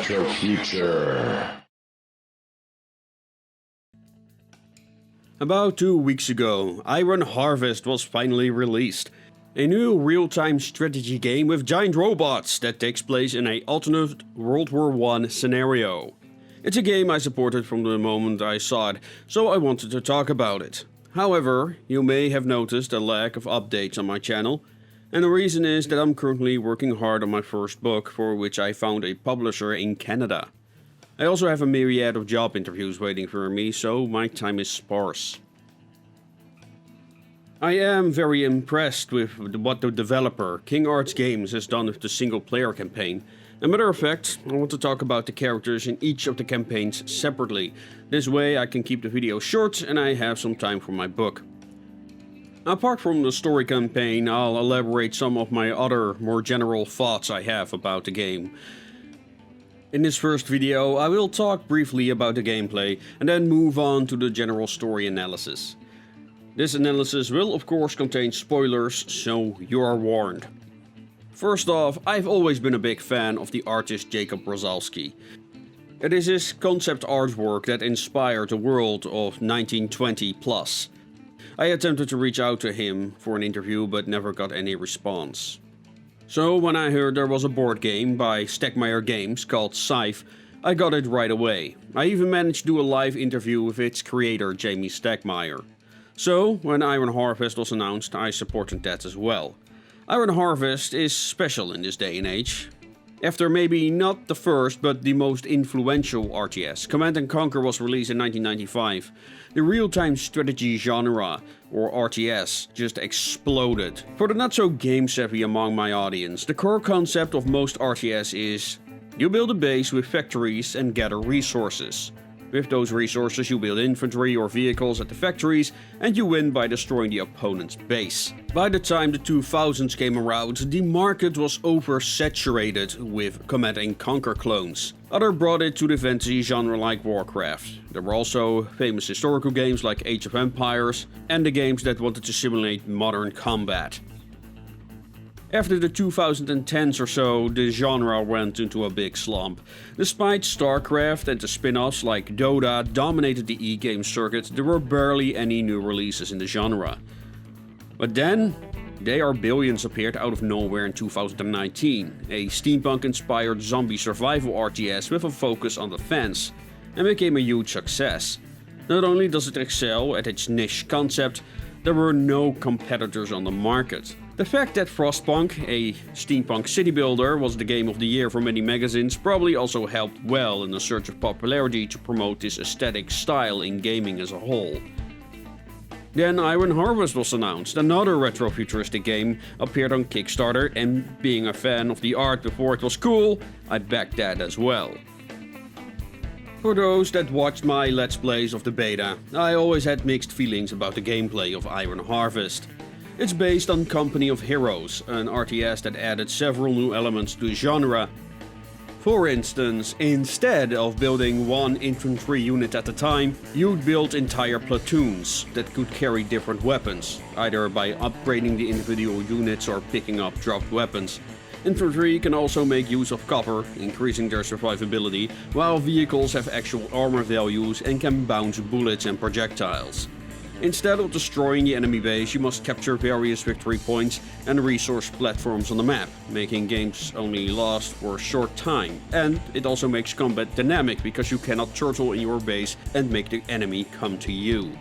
Retro Future. About 2 weeks ago, Iron Harvest was finally released. A new real-time strategy game with giant robots that takes place in an alternate World War I scenario. It's a game I supported from the moment I saw it, so I wanted to talk about it. However, you may have noticed a lack of updates on my channel, and the reason is that I'm currently working hard on my first book, for which I found a publisher in Canada. I also have a myriad of job interviews waiting for me, so my time is sparse. I am very impressed with what the developer, King Arts Games, has done with the single-player campaign. As a matter of fact, I want to talk about the characters in each of the campaigns separately. This way I can keep the video short and I have some time for my book. Apart from the story campaign, I'll elaborate some of my other, more general thoughts I have about the game. In this first video, I will talk briefly about the gameplay and then move on to the general story analysis. This analysis will of course contain spoilers, so you are warned. First off, I've always been a big fan of the artist Jacob Rosalski. It is his concept artwork that inspired the world of 1920 plus. I attempted to reach out to him for an interview but never got any response. So when I heard there was a board game by Stegmaier Games called Scythe, I got it right away. I even managed to do a live interview with its creator Jamie Stegmaier. So when Iron Harvest was announced, I supported that as well. Iron Harvest is special in this day and age. After maybe not the first but the most influential RTS, Command & Conquer was released in 1995. The real-time strategy genre, or RTS, just exploded. For the not-so-game-savvy among my audience, the core concept of most RTS is you build a base with factories and gather resources. With those resources you build infantry or vehicles at the factories and you win by destroying the opponent's base. By the time the 2000s came around, the market was oversaturated with Command & Conquer clones. Others brought it to the fantasy genre like Warcraft. There were also famous historical games like Age of Empires and the games that wanted to simulate modern combat. After the 2010s or so, the genre went into a big slump. Despite StarCraft and the spin-offs like Dota dominated the e-game circuit, there were barely any new releases in the genre. But then, They Are Billions appeared out of nowhere in 2019, a steampunk-inspired zombie survival RTS with a focus on defense, and became a huge success. Not only does it excel at its niche concept, there were no competitors on the market. The fact that Frostpunk, a steampunk city builder, was the game of the year for many magazines probably also helped well in the search of popularity to promote this aesthetic style in gaming as a whole. Then Iron Harvest was announced. Another retro-futuristic game appeared on Kickstarter, and being a fan of the art before it was cool, I backed that as well. For those that watched my Let's Plays of the beta, I always had mixed feelings about the gameplay of Iron Harvest. It's based on Company of Heroes, an RTS that added several new elements to the genre. For instance, instead of building one infantry unit at a time, you'd build entire platoons that could carry different weapons, either by upgrading the individual units or picking up dropped weapons. Infantry can also make use of copper, increasing their survivability, while vehicles have actual armor values and can bounce bullets and projectiles. Instead of destroying the enemy base, you must capture various victory points and resource platforms on the map, making games only last for a short time. And it also makes combat dynamic because you cannot turtle in your base and make the enemy come to you.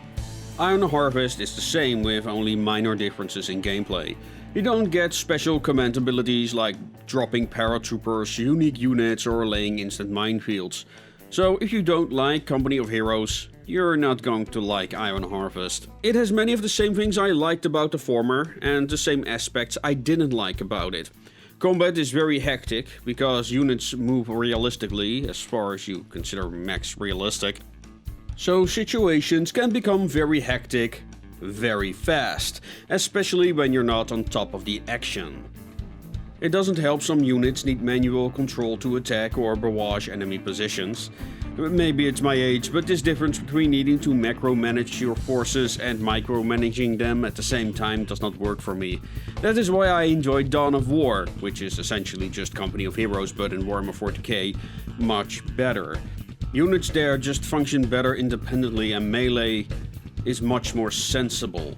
Iron Harvest is the same with only minor differences in gameplay. You don't get special command abilities like dropping paratroopers, unique units or laying instant minefields. So if you don't like Company of Heroes, you're not going to like Iron Harvest. It has many of the same things I liked about the former, and the same aspects I didn't like about it. Combat is very hectic, because units move realistically, as far as you consider max realistic. So situations can become very hectic, very fast, especially when you're not on top of the action. It doesn't help some units need manual control to attack or barrage enemy positions. Maybe it's my age, but this difference between needing to macro-manage your forces and micromanaging them at the same time does not work for me. That is why I enjoy Dawn of War, which is essentially just Company of Heroes but in Warhammer 40k, much better. Units there just function better independently and melee is much more sensible.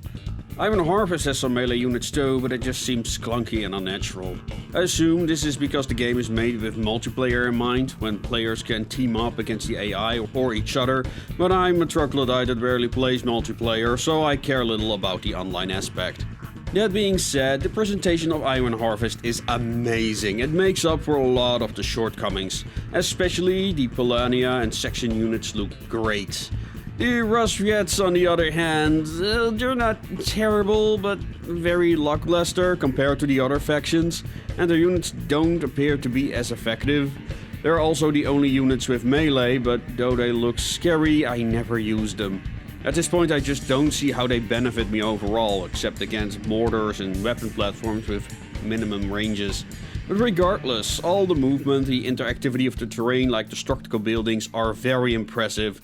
Iron Harvest has some melee units too, but it just seems clunky and unnatural. I assume this is because the game is made with multiplayer in mind, when players can team up against the AI or each other, but I'm a troglodyte that rarely plays multiplayer, so I care little about the online aspect. That being said, the presentation of Iron Harvest is amazing. It makes up for a lot of the shortcomings. Especially the Polania and section units look great. The Rusviets, on the other hand, they're not terrible, but very lackluster compared to the other factions, and their units don't appear to be as effective. They're also the only units with melee, but though they look scary, I never use them. At this point I just don't see how they benefit me overall, except against mortars and weapon platforms with minimum ranges. But regardless, all the movement, the interactivity of the terrain like the structural buildings are very impressive.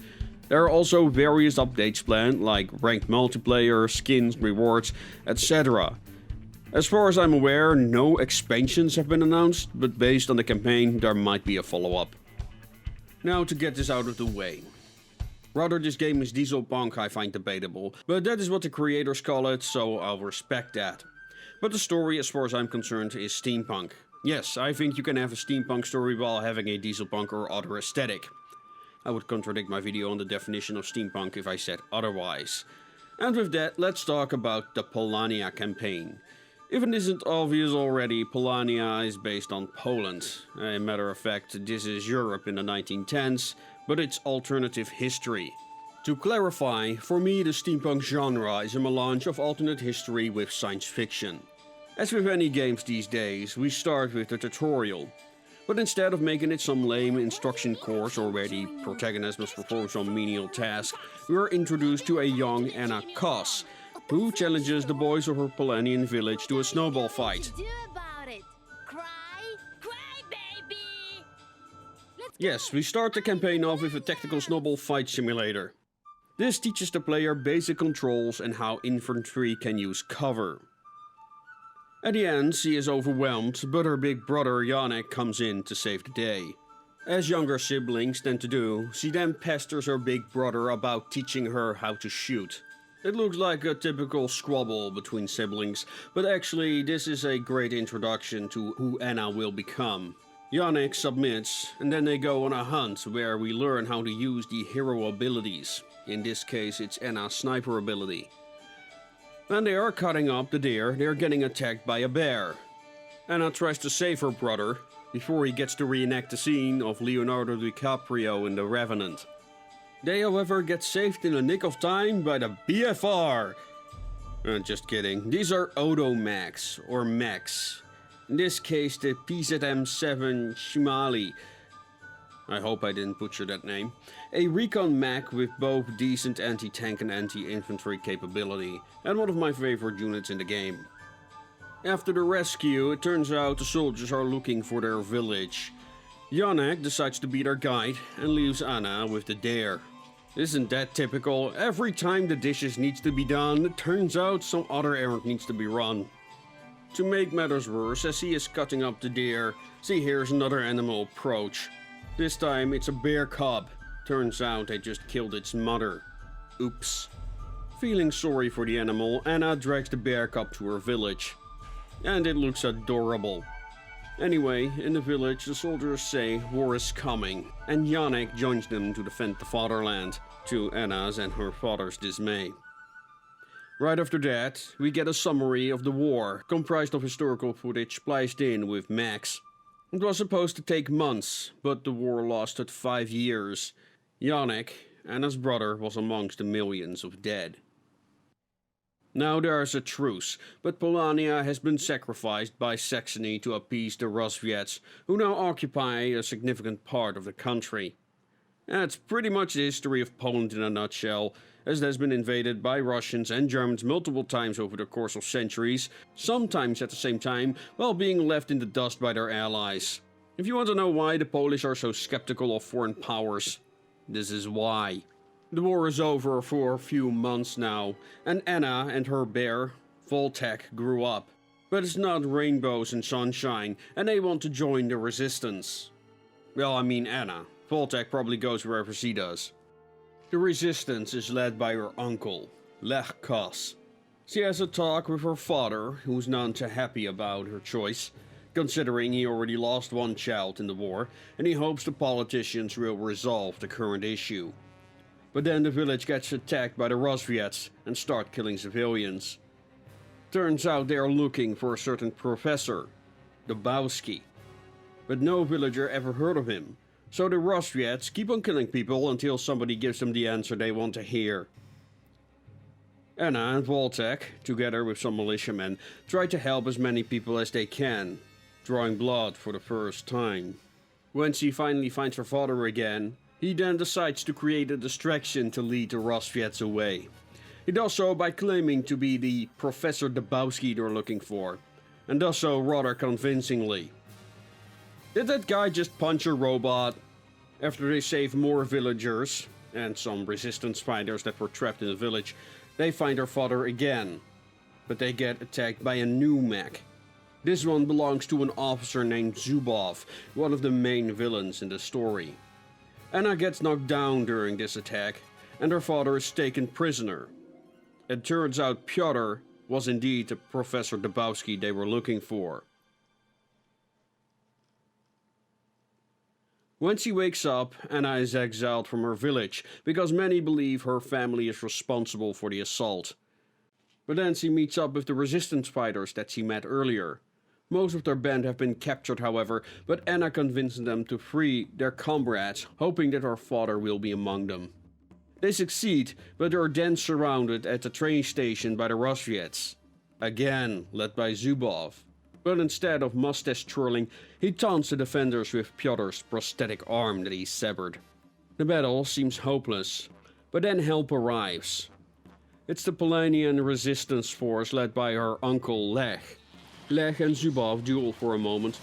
There are also various updates planned, like ranked multiplayer, skins, rewards, etc. As far as I'm aware, no expansions have been announced, but based on the campaign, there might be a follow-up. Now to get this out of the way. Whether this game is diesel punk I find debatable, but that is what the creators call it, so I'll respect that. But the story, as far as I'm concerned, is steampunk. Yes, I think you can have a steampunk story while having a diesel punk or other aesthetic. I would contradict my video on the definition of steampunk if I said otherwise. And with that, let's talk about the Polania campaign. If it isn't obvious already, Polania is based on Poland. As a matter of fact, this is Europe in the 1910s, but it's alternative history. To clarify, for me the steampunk genre is a melange of alternate history with science fiction. As with any games these days, we start with the tutorial. But instead of making it some lame instruction course or where the protagonist must perform some menial task, we are introduced to a young Anna Koss, who challenges the boys of her Polanian village to a snowball fight. Yes, we start the campaign off with a tactical snowball fight simulator. This teaches the player basic controls and how infantry can use cover. At the end, she is overwhelmed, but her big brother Janek comes in to save the day. As younger siblings tend to do, she then pesters her big brother about teaching her how to shoot. It looks like a typical squabble between siblings, but actually this is a great introduction to who Anna will become. Janek submits, and then they go on a hunt where we learn how to use the hero abilities. In this case, it's Anna's sniper ability. When they are cutting up the deer, they are getting attacked by a bear. Anna tries to save her brother, before he gets to reenact the scene of Leonardo DiCaprio in The Revenant. They however get saved in the nick of time by the BFR. Just kidding, these are Odomax, or mechs. In this case the PZM-7 Shimali. I hope I didn't butcher that name. A recon mech with both decent anti-tank and anti-infantry capability, and one of my favorite units in the game. After the rescue, it turns out the soldiers are looking for their village. Janek decides to be their guide and leaves Anna with the dare. Isn't that typical? Every time the dishes needs to be done, it turns out some other errand needs to be run. To make matters worse, as he is cutting up the deer, she hears another animal approach. This time it's a bear cub. Turns out they just killed its mother. Oops. Feeling sorry for the animal, Anna drags the bear cub to her village. And it looks adorable. Anyway, in the village the soldiers say war is coming, and Janek joins them to defend the fatherland, to Anna's and her father's dismay. Right after that, we get a summary of the war, comprised of historical footage spliced in with mechs. It was supposed to take months, but the war lasted 5 years. Janek, Anna's brother, was amongst the millions of dead. Now there is a truce, but Polania has been sacrificed by Saxony to appease the Rusviets, who now occupy a significant part of the country. That's pretty much the history of Poland in a nutshell, as it has been invaded by Russians and Germans multiple times over the course of centuries, sometimes at the same time, while being left in the dust by their allies. If you want to know why the Polish are so skeptical of foreign powers, This is why. The war is over for a few months now, and Anna and her bear, Voltek, grew up. But it's not rainbows and sunshine, and they want to join the resistance. Well, I mean Anna. Voltek probably goes wherever she does. The resistance is led by her uncle, Lech Kos. She has a talk with her father, who's none too happy about her choice, considering he already lost one child in the war, and he hopes the politicians will resolve the current issue. But then the village gets attacked by the Rosviets and start killing civilians. Turns out they are looking for a certain professor, Dabowski. But no villager ever heard of him, so the Rosviets keep on killing people until somebody gives them the answer they want to hear. Anna and Voltek, together with some militiamen, try to help as many people as they can, drawing blood for the first time. When she finally finds her father again, he then decides to create a distraction to lead the Rosviets away. He does so by claiming to be the Professor Dabowski they're looking for, and does so rather convincingly. Did that guy just punch a robot? After they save more villagers, and some resistance fighters that were trapped in the village, they find their father again. But they get attacked by a new mech. This one belongs to an officer named Zubov, one of the main villains in the story. Anna gets knocked down during this attack, and her father is taken prisoner. It turns out Pyotr was indeed the Professor Dabowski they were looking for. When she wakes up, Anna is exiled from her village, because many believe her family is responsible for the assault. But then she meets up with the resistance fighters that she met earlier. Most of their band have been captured, however, but Anna convinces them to free their comrades, hoping that her father will be among them. They succeed, but they are then surrounded at the train station by the Rosviets, again led by Zubov. But instead of mustache twirling, he taunts the defenders with Pyotr's prosthetic arm that he severed. The battle seems hopeless, but then help arrives. It's the Polanian resistance force led by her uncle Lech. Lech and Zubov duel for a moment,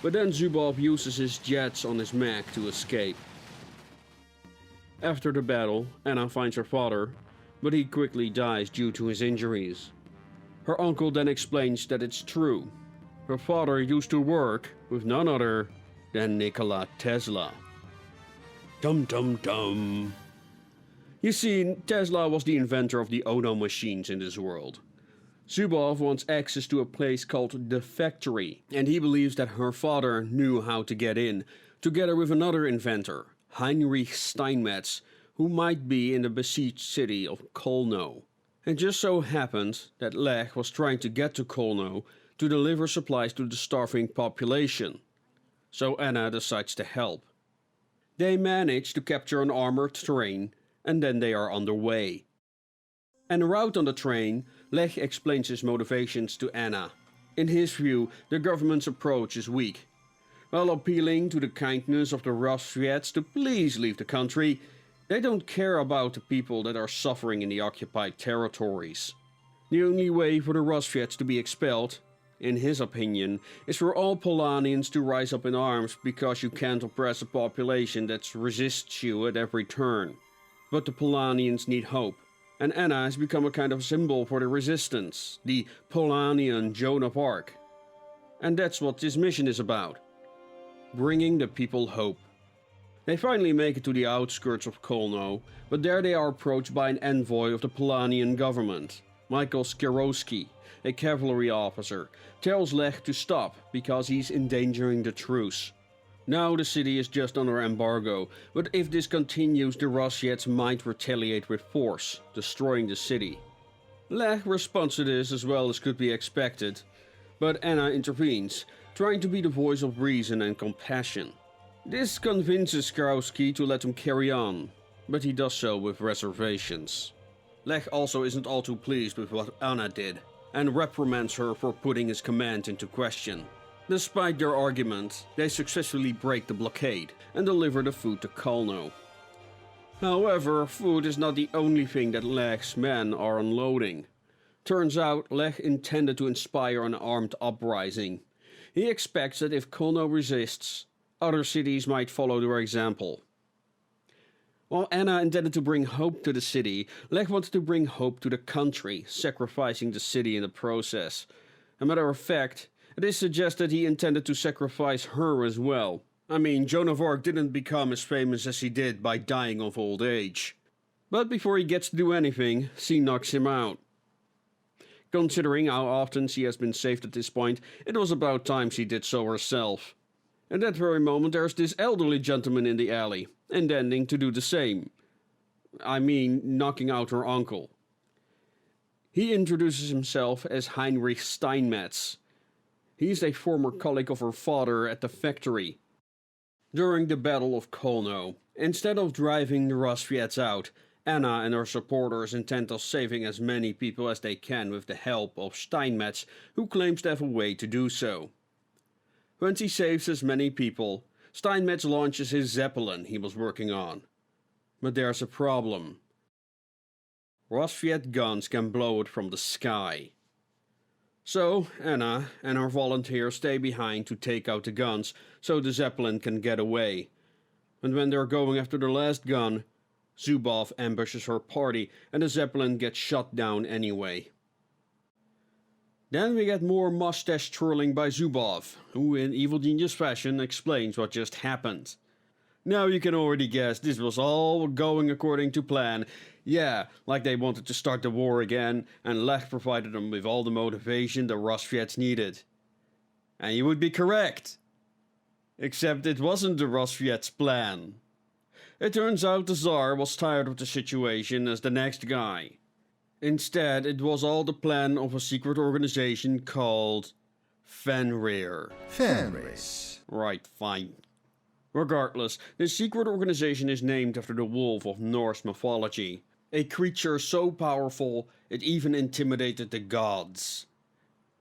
but then Zubov uses his jets on his mech to escape. After the battle, Anna finds her father, but he quickly dies due to his injuries. Her uncle then explains that it's true. Her father used to work with none other than Nikola Tesla. Dum dum dum. You see, Tesla was the inventor of the Ono machines in this world. Zubov wants access to a place called the Factory, and he believes that her father knew how to get in, together with another inventor, Heinrich Steinmetz, who might be in the besieged city of Kolno. It just so happened that Lech was trying to get to Kolno to deliver supplies to the starving population, so Anna decides to help. They manage to capture an armored train, and then they are underway. En route on the train, Lech explains his motivations to Anna. In his view, the government's approach is weak. While appealing to the kindness of the Rosviets to please leave the country, they don't care about the people that are suffering in the occupied territories. The only way for the Rosviets to be expelled, in his opinion, is for all Polanians to rise up in arms, because you can't oppress a population that resists you at every turn. But the Polanians need hope, and Anna has become a kind of symbol for the resistance, the Polanian Joan of Arc. And that's what this mission is about. Bringing the people hope. They finally make it to the outskirts of Kolno, but there they are approached by an envoy of the Polanian government. Michael Skierowski, a cavalry officer, tells Lech to stop because he's endangering the truce. Now the city is just under embargo, but if this continues, the Rosviets might retaliate with force, destroying the city. Lech responds to this as well as could be expected, but Anna intervenes, trying to be the voice of reason and compassion. This convinces Skierowski to let him carry on, but he does so with reservations. Lech also isn't all too pleased with what Anna did, and reprimands her for putting his command into question. Despite their argument, they successfully break the blockade and deliver the food to Kolno. However, food is not the only thing that Lech's men are unloading. Turns out Lech intended to inspire an armed uprising. He expects that if Kolno resists, other cities might follow their example. While Anna intended to bring hope to the city, Lech wanted to bring hope to the country, sacrificing the city in the process. As a matter of fact, it is suggested he intended to sacrifice her as well. I mean, Joan of Arc didn't become as famous as he did by dying of old age. But before he gets to do anything, she knocks him out. Considering how often she has been saved at this point, it was about time she did so herself. At that very moment there's this elderly gentleman in the alley, intending to do the same. I mean, knocking out her uncle. He introduces himself as Heinrich Steinmetz. He's a former colleague of her father at the factory. During the Battle of Kolno, instead of driving the Rosviets out, Anna and her supporters intend on saving as many people as they can with the help of Steinmetz, who claims to have a way to do so. Once he saves as many people, Steinmetz launches his Zeppelin he was working on. But there's a problem. Rosviet guns can blow it from the sky. So Anna and her volunteers stay behind to take out the guns so the Zeppelin can get away. And when they're going after the last gun, Zubov ambushes her party and the Zeppelin gets shot down anyway. Then we get more mustache twirling by Zubov, who in Evil Genius fashion explains what just happened. Now you can already guess this was all going according to plan. Yeah, like they wanted to start the war again, and Lech provided them with all the motivation the Rosviets needed. And you would be correct. Except it wasn't the Rosviets' plan. It turns out the Tsar was tired of the situation as the next guy. Instead, it was all the plan of a secret organization called Fenrir. Fenris. Right, fine. Regardless, this secret organization is named after the wolf of Norse mythology, a creature so powerful it even intimidated the gods.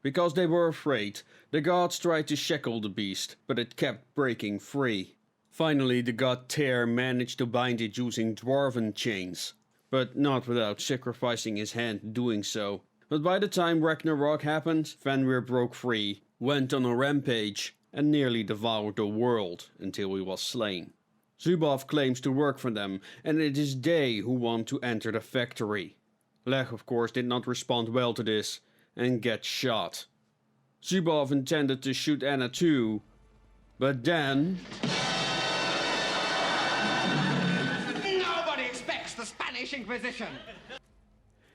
Because they were afraid, the gods tried to shackle the beast, but it kept breaking free. Finally, the god Tyr managed to bind it using dwarven chains, but not without sacrificing his hand doing so. But by the time Ragnarok happened, Fenrir broke free, went on a rampage, and nearly devoured the world until he was slain. Zubov claims to work for them, and it is they who want to enter the factory. Lech, of course, did not respond well to this, and gets shot. Zubov intended to shoot Anna too, but then... Nobody expects the Spanish Inquisition!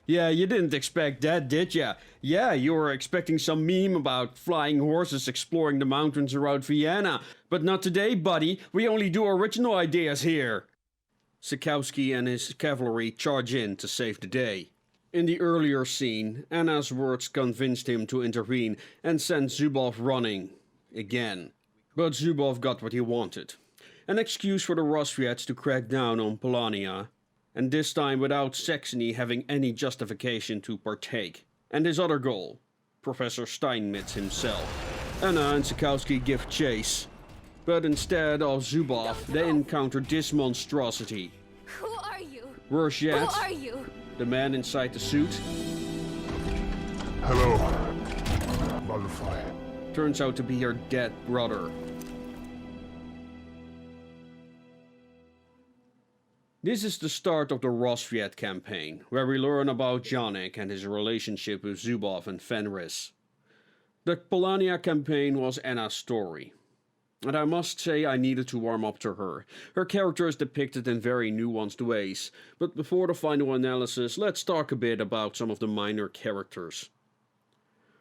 Yeah, you didn't expect that, did ya? Yeah, you were expecting some meme about flying horses exploring the mountains around Vienna. But not today, buddy. We only do original ideas here. Sikowski and his cavalry charge in to save the day. In the earlier scene, Anna's words convinced him to intervene and send Zubov running. Again. But Zubov got what he wanted. An excuse for the Rosviets to crack down on Polania. And this time without Saxony having any justification to partake. And his other goal, Professor Steinmetz himself. Anna and Sikowski give chase. But instead of Zubov, they encounter this monstrosity. Who are you? Worse yet, Who are you? the man inside the suit Hello, butterfly. turns out to be her dead brother. This is the start of the Rosviet campaign, where we learn about Janek and his relationship with Zubov and Fenris. The Polania campaign was Anna's story. And I must say I needed to warm up to her. Her character is depicted in very nuanced ways, but before the final analysis, let's talk a bit about some of the minor characters.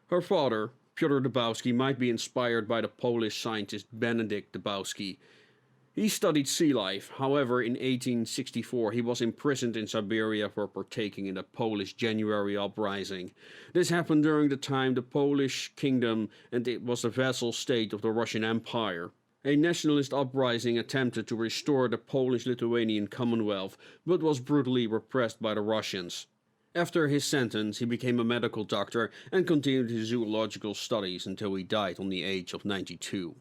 Her father, Piotr Dybowski, might be inspired by the Polish scientist Benedict Dybowski. He studied sea life, however in 1864 he was imprisoned in Siberia for partaking in the Polish January uprising. This happened during the time the Polish kingdom and it was a vassal state of the Russian Empire. A nationalist uprising attempted to restore the Polish-Lithuanian Commonwealth, but was brutally repressed by the Russians. After his sentence, he became a medical doctor and continued his zoological studies until he died on the age of 92.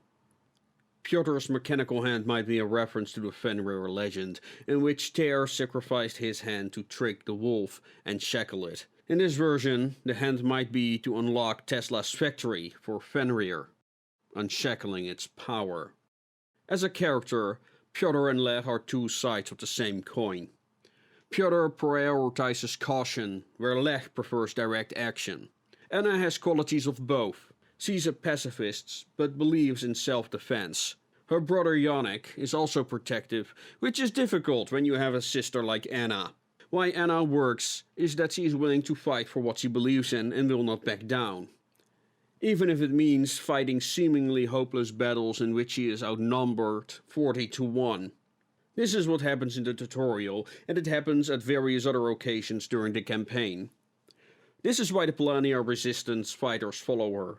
Piotr's mechanical hand might be a reference to the Fenrir legend, in which Tyr sacrificed his hand to trick the wolf and shackle it. In this version, the hand might be to unlock Tesla's factory for Fenrir, unshackling its power. As a character, Pyotr and Lech are two sides of the same coin. Pyotr prioritizes caution, where Lech prefers direct action. Anna has qualities of both. She's a pacifist, but believes in self-defense. Her brother Yannick is also protective, which is difficult when you have a sister like Anna. Why Anna works is that she is willing to fight for what she believes in and will not back down. Even if it means fighting seemingly hopeless battles in which she is outnumbered 40-1. This is what happens in the tutorial, and it happens at various other occasions during the campaign. This is why the Polania resistance fighters follow her.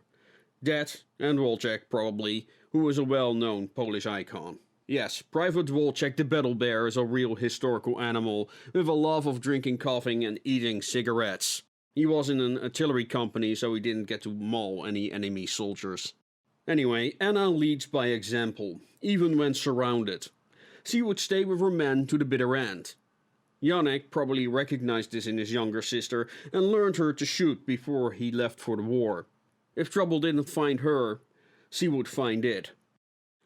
That, and Wojciech probably, who is a well-known Polish icon. Yes, Private Wojciech the Battle Bear is a real historical animal, with a love of drinking, coughing and eating cigarettes. He was in an artillery company, so he didn't get to maul any enemy soldiers. Anyway, Anna leads by example, even when surrounded. She would stay with her men to the bitter end. Yannick probably recognized this in his younger sister and learned her to shoot before he left for the war. If trouble didn't find her, she would find it.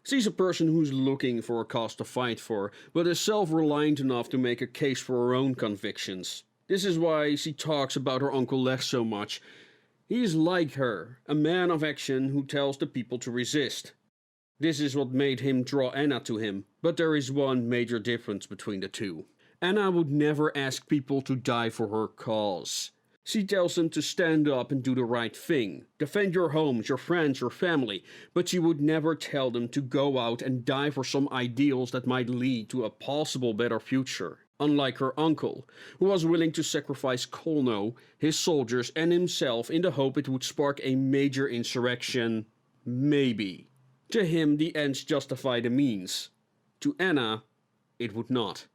She's a person who's looking for a cause to fight for, but is self-reliant enough to make a case for her own convictions. This is why she talks about her Uncle Lech so much. He is like her, a man of action who tells the people to resist. This is what made him draw Anna to him, but there is one major difference between the two. Anna would never ask people to die for her cause. She tells them to stand up and do the right thing, defend your homes, your friends, your family, but she would never tell them to go out and die for some ideals that might lead to a possible better future. Unlike her uncle, who was willing to sacrifice Kolno, his soldiers and himself in the hope it would spark a major insurrection. Maybe. To him, the ends justify the means. To Anna, it would not.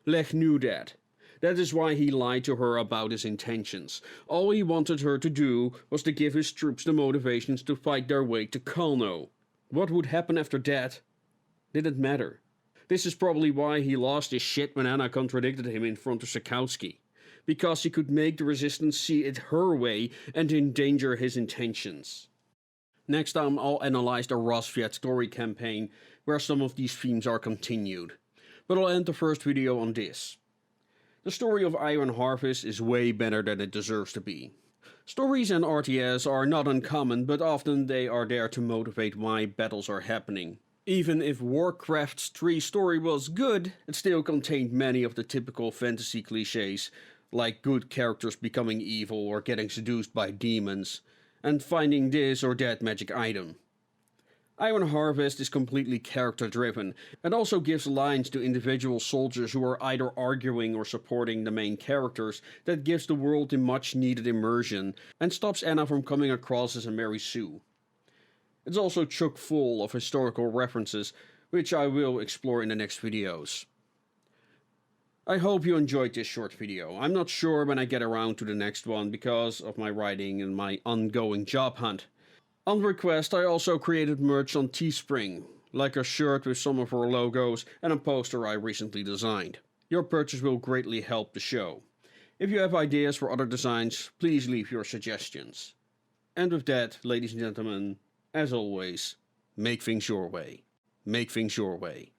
Lech knew that. That is why he lied to her about his intentions. All he wanted her to do was to give his troops the motivations to fight their way to Kolno. What would happen after that didn't matter. This is probably why he lost his shit when Anna contradicted him in front of Sakowski. Because he could make the resistance see it her way and endanger his intentions. Next time I'll analyze the Rosviet story campaign, where some of these themes are continued. But I'll end the first video on this. The story of Iron Harvest is way better than it deserves to be. Stories and RTS are not uncommon, but often they are there to motivate why battles are happening. Even if Warcraft's 3 story was good, it still contained many of the typical fantasy cliches, like good characters becoming evil or getting seduced by demons, and finding this or that magic item. Iron Harvest is completely character driven, and also gives lines to individual soldiers who are either arguing or supporting the main characters that gives the world the much needed immersion, and stops Anna from coming across as a Mary Sue. It's also chock full of historical references, which I will explore in the next videos. I hope you enjoyed this short video. I'm not sure when I get around to the next one because of my writing and my ongoing job hunt. On request, I also created merch on Teespring, like a shirt with some of our logos and a poster I recently designed. Your purchase will greatly help the show. If you have ideas for other designs, please leave your suggestions. And with that, ladies and gentlemen, as always, make things your way. Make things your way.